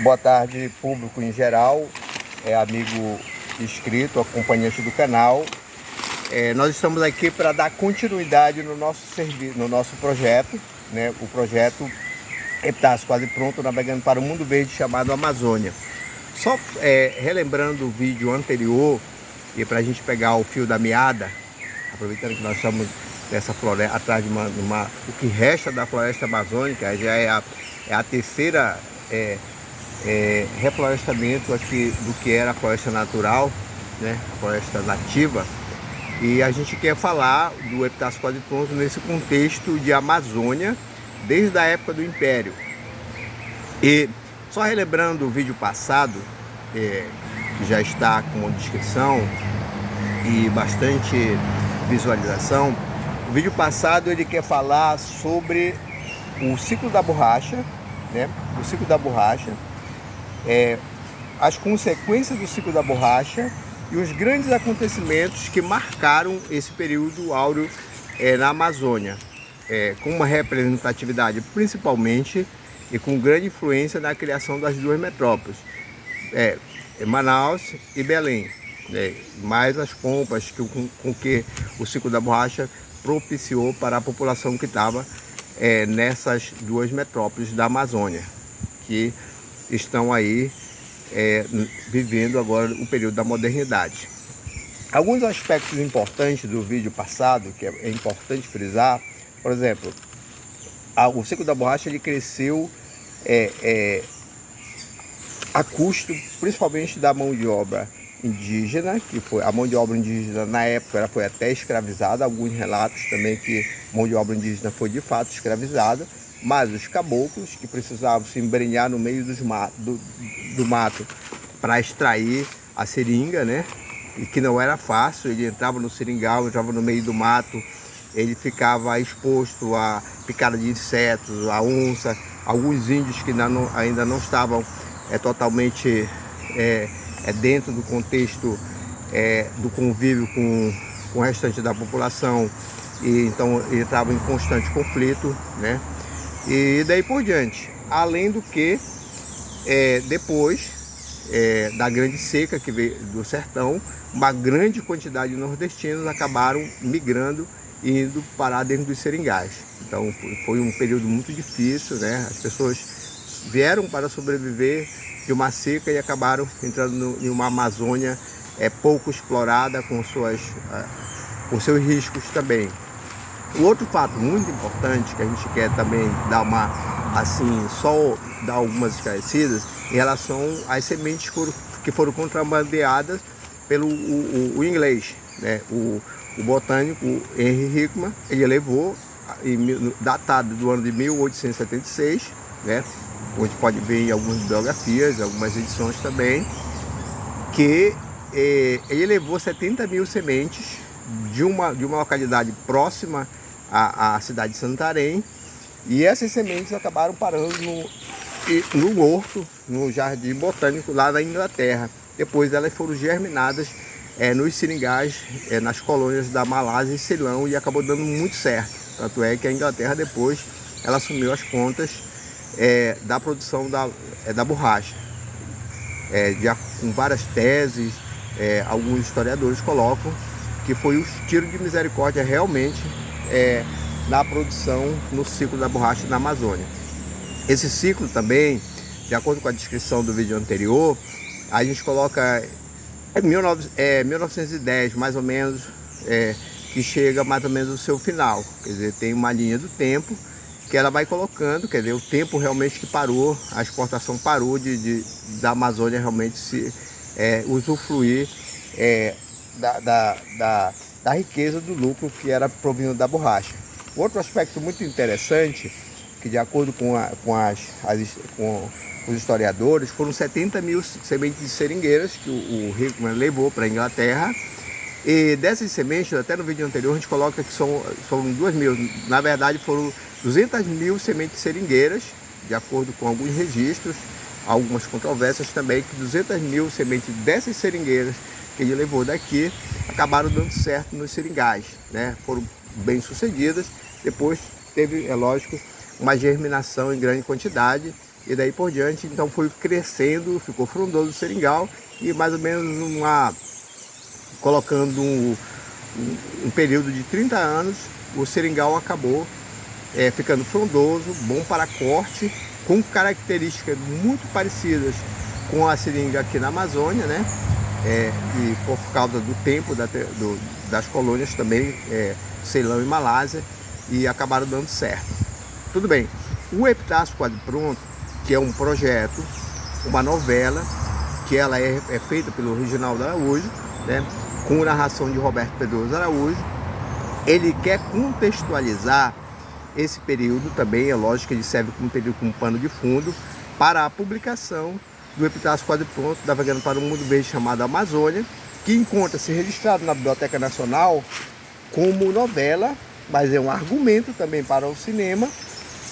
Boa tarde, público em geral, amigo inscrito, acompanhante do canal. Nós estamos aqui para dar continuidade no nosso serviço, no nosso projeto, né? O projeto Epitácio Quase Pronto, navegando para o mundo verde, chamado Amazônia. Só relembrando o vídeo anterior, e para a gente pegar o fio da meada, aproveitando que nós estamos nessa floresta, atrás de o que resta da floresta amazônica, já é a terceira reflorestamento aqui do que era a floresta natural, né? A floresta nativa. E a gente quer falar do Epitácio Quase Pronto nesse contexto de Amazônia, desde a época do Império. E só relembrando o vídeo passado, que já está com descrição e bastante visualização, o vídeo passado ele quer falar sobre o ciclo da borracha, né? O ciclo da borracha, as consequências do ciclo da borracha e os grandes acontecimentos que marcaram esse período áureo na Amazônia, com uma representatividade principalmente e com grande influência na criação das duas metrópoles, Manaus e Belém, mais as pompas com que o ciclo da borracha propiciou para a população que estava nessas duas metrópoles da Amazônia, que estão aí vivendo agora o período da modernidade. Alguns aspectos importantes do vídeo passado, que é importante frisar, por exemplo, o ciclo da borracha ele cresceu a custo principalmente da mão de obra indígena, que foi a mão de obra indígena na época ela foi até escravizada, alguns relatos também que a mão de obra indígena foi de fato escravizada, mas os caboclos que precisavam se embrenhar no meio do mato para extrair a seringa, né? E que não era fácil, ele entrava no seringal, entrava no meio do mato, ele ficava exposto a picada de insetos, a onça, alguns índios que ainda não estavam totalmente dentro do contexto do convívio com o restante da população, e então ele estava em constante conflito, né? E daí por diante, além do que depois da grande seca que veio do sertão, uma grande quantidade de nordestinos acabaram migrando e indo parar dentro dos seringais. Então foi um período muito difícil, né? As pessoas vieram para sobreviver de uma seca e acabaram entrando em uma Amazônia pouco explorada, com seus riscos também. O outro fato muito importante que a gente quer também dar só dar algumas esclarecidas em relação às sementes que foram contrabandeadas pelo o inglês, né? O botânico Henry Hickman, ele levou, datado do ano de 1876, né? Onde pode ver em algumas biografias, algumas edições também, que ele levou 70 mil sementes de uma localidade próxima à cidade de Santarém, e essas sementes acabaram parando no horto, no jardim botânico lá na Inglaterra. Depois elas foram germinadas nos seringais, nas colônias da Malásia e Ceilão, e acabou dando muito certo. Tanto é que a Inglaterra depois ela assumiu as contas da produção da borracha, com várias teses. Alguns historiadores colocam que foi o tiro de misericórdia realmente na produção no ciclo da borracha na Amazônia. Esse ciclo também, de acordo com a descrição do vídeo anterior, a gente coloca 1910 mais ou menos, que chega mais ou menos ao seu final. Quer dizer, tem uma linha do tempo que ela vai colocando, quer dizer, o tempo realmente que parou, a exportação parou da Amazônia realmente se usufruir da riqueza do lucro que era provindo da borracha. Outro aspecto muito interessante, que de acordo com os historiadores, foram 70 mil sementes de seringueiras que o Hickman levou para a Inglaterra. E dessas sementes, até no vídeo anterior, a gente coloca que são 2 mil. Na verdade, foram 200 mil sementes seringueiras, de acordo com alguns registros, algumas controvérsias também, que 200 mil sementes dessas seringueiras que ele levou daqui acabaram dando certo nos seringais, né? Foram bem sucedidas. Depois teve, é lógico, uma germinação em grande quantidade, e daí por diante. Então foi crescendo, ficou frondoso o seringal, e mais ou menos colocando um período de 30 anos, o seringal acabou ficando frondoso, bom para corte, com características muito parecidas com a seringa aqui na Amazônia, né? E por causa do tempo das colônias também, Ceilão e Malásia, e acabaram dando certo. Tudo bem, o Epitácio Quase Pronto, que é um projeto, uma novela, que ela é feita pelo Reginaldo Araújo, né? Com narração de Roberto Pedroso Araújo. Ele quer contextualizar esse período também, é lógico que ele serve como período, como pano de fundo, para a publicação do Epitácio Quase Pronto, Navegando para um Mundo Verde, chamado Amazônia, que encontra-se registrado na Biblioteca Nacional como novela, mas é um argumento também para o cinema.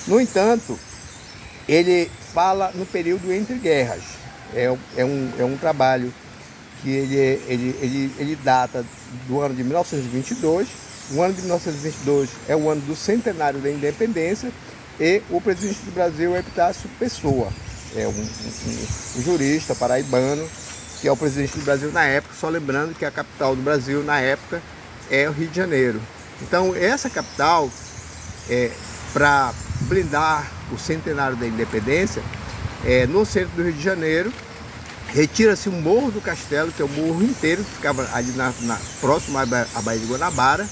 No entanto, ele fala no período entre guerras. É um trabalho que ele data do ano de 1922. O ano de 1922 é o ano do centenário da independência, e o presidente do Brasil é Epitácio Pessoa, um jurista paraibano, que é o presidente do Brasil na época, só lembrando que a capital do Brasil na época é o Rio de Janeiro. Então essa capital, para blindar o centenário da independência, no centro do Rio de Janeiro, retira-se o Morro do Castelo, que é o morro inteiro, que ficava ali próximo à Baía de Guanabara,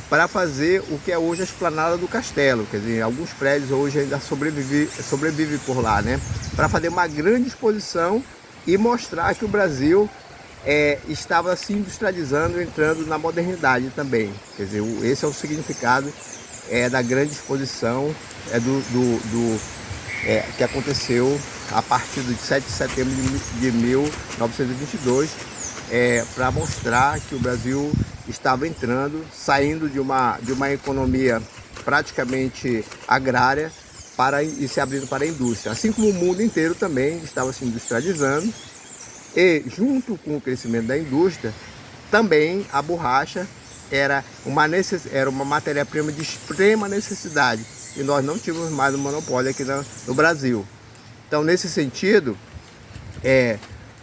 para fazer o que é hoje a esplanada do Castelo. Quer dizer, alguns prédios hoje ainda sobrevivem por lá, né? Para fazer uma grande exposição e mostrar que o Brasil estava se industrializando, entrando na modernidade também. Quer dizer, esse é o significado da grande exposição que aconteceu a partir de 7 de setembro de 1922, para mostrar que o Brasil estava entrando, saindo de uma economia praticamente agrária e se abrindo para a indústria. Assim como o mundo inteiro também estava se industrializando, e junto com o crescimento da indústria, também a borracha era uma matéria-prima de extrema necessidade, e nós não tínhamos mais um monopólio aqui no Brasil. Então, nesse sentido,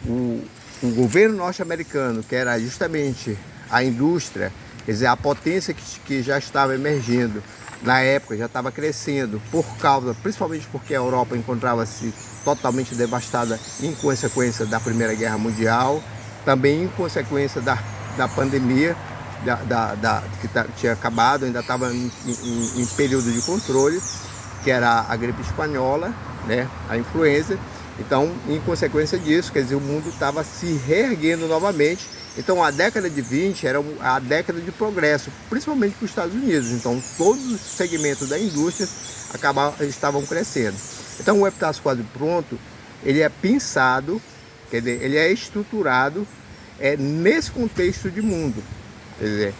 o governo norte-americano, que era justamente a indústria, quer dizer, a potência que já estava emergindo na época, já estava crescendo, principalmente porque a Europa encontrava-se totalmente devastada em consequência da Primeira Guerra Mundial, também em consequência da pandemia, que tinha acabado, ainda estava em período de controle, que era a gripe espanhola, né, a influenza. Então, em consequência disso, quer dizer, o mundo estava se reerguendo novamente. Então, a década de 20 era a década de progresso, principalmente para os Estados Unidos. Então, todos os segmentos da indústria estavam crescendo. Então, o Epitácio Quase Pronto, ele é pensado, quer dizer, ele é estruturado nesse contexto de mundo. Quer dizer,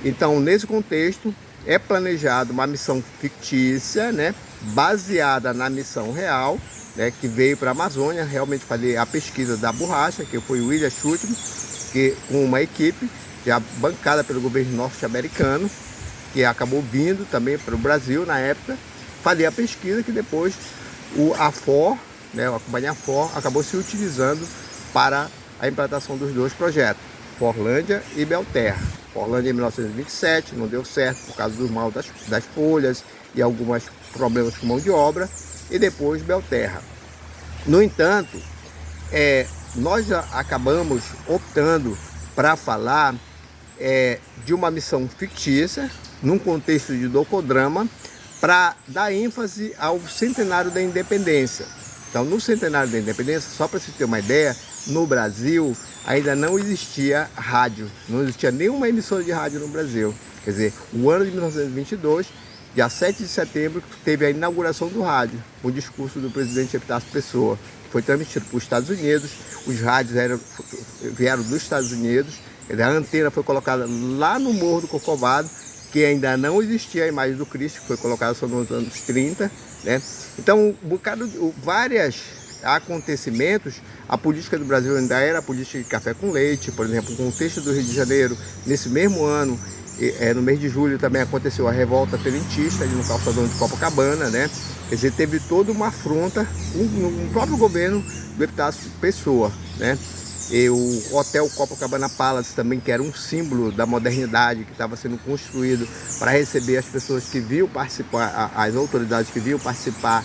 então, nesse contexto, é planejado uma missão fictícia, né, baseada na missão real, né, que veio para a Amazônia realmente fazer a pesquisa da borracha, que foi o William Schultz, com uma equipe já bancada pelo governo norte-americano, que acabou vindo também para o Brasil na época, fazer a pesquisa, que depois a FOR, né, a companhia FOR, acabou se utilizando para a implantação dos dois projetos, Forlândia e Belterra. Forlândia em 1927, não deu certo por causa do mal das folhas e alguns problemas com mão de obra, e depois Belterra. No entanto, nós acabamos optando para falar de uma missão fictícia, num contexto de docodrama, para dar ênfase ao centenário da independência. Então, no centenário da independência, só para você ter uma ideia, no Brasil ainda não existia rádio, não existia nenhuma emissora de rádio no Brasil. Quer dizer, o ano de 1922, dia 7 de setembro, teve a inauguração do rádio, o discurso do presidente Epitácio Pessoa, que foi transmitido para os Estados Unidos. Os rádios vieram dos Estados Unidos, a antena foi colocada lá no Morro do Corcovado, que ainda não existia a imagem do Cristo, que foi colocada só nos anos 30, né? Então, vários acontecimentos, a política do Brasil ainda era a política de café com leite. Por exemplo, o contexto do Rio de Janeiro, nesse mesmo ano, no mês de julho, também aconteceu a revolta tenentista ali no calçadão de Copacabana, né? Quer dizer, teve toda uma afronta no próprio governo do Epitácio Pessoa, né? E o Hotel Copacabana Palace também, que era um símbolo da modernidade, que estava sendo construído para receber as pessoas que vinham participar, as autoridades que vinham participar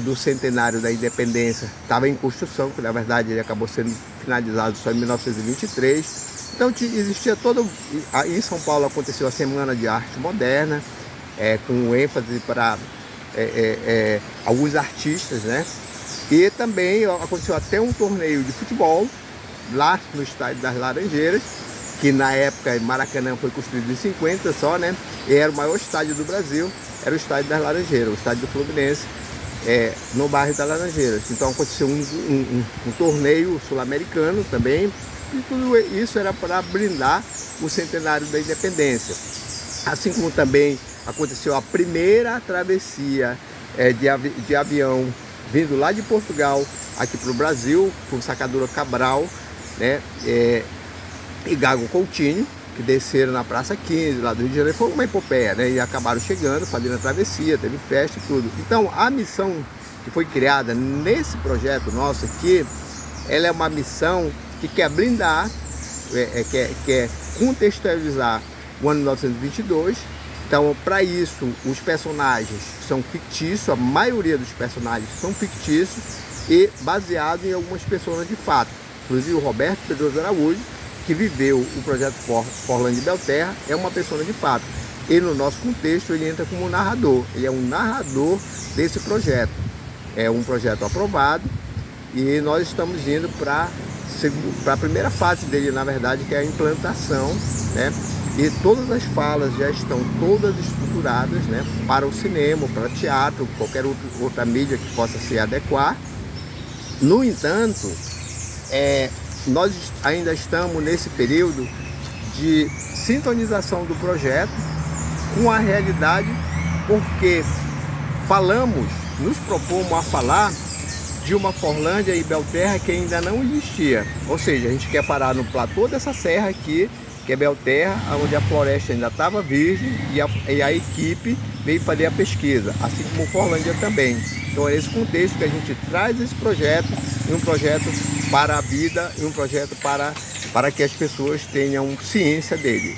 do centenário da independência, estava em construção, que na verdade ele acabou sendo finalizado só em 1923. Então existia todo... Aí em São Paulo aconteceu a Semana de Arte Moderna, com ênfase para alguns artistas, né? E também aconteceu até um torneio de futebol lá no Estádio das Laranjeiras, que na época Maracanã foi construído em 50 só, né? E era o maior estádio do Brasil, era o Estádio das Laranjeiras, o estádio do Fluminense, no bairro das Laranjeiras. Então aconteceu um torneio sul-americano também, e tudo isso era para brindar o centenário da independência. Assim como também aconteceu a primeira travessia de avião vindo lá de Portugal aqui para o Brasil, com Sacadura Cabral, né, e Gago Coutinho, que desceram na Praça 15, lá do Rio de Janeiro. Foi uma epopeia, né, e acabaram chegando, fazendo a travessia, teve festa e tudo. Então a missão que foi criada nesse projeto nosso aqui, ela é uma missão que quer blindar, quer contextualizar o ano 1922. Então, para isso, os personagens são fictícios, a maioria dos personagens são fictícios e baseados em algumas pessoas de fato. Inclusive o Roberto Pedroso Araújo, que viveu o projeto Forlán de Belterra, é uma pessoa de fato. E no nosso contexto ele entra como narrador, ele é um narrador desse projeto. É um projeto aprovado e nós estamos indo para a primeira fase dele, na verdade, que é a implantação, né? E todas as falas já estão todas estruturadas, né, para o cinema, para o teatro, qualquer outra mídia que possa se adequar. No entanto, nós ainda estamos nesse período de sintonização do projeto com a realidade, porque nos propomos a falar de uma Forlândia e Belterra que ainda não existia. Ou seja, a gente quer parar no platô dessa serra aqui, que é Belterra, onde a floresta ainda estava virgem e a equipe veio fazer a pesquisa, assim como Forlândia também. Então é esse contexto que a gente traz esse projeto, e um projeto para a vida, e um projeto para que as pessoas tenham ciência dele.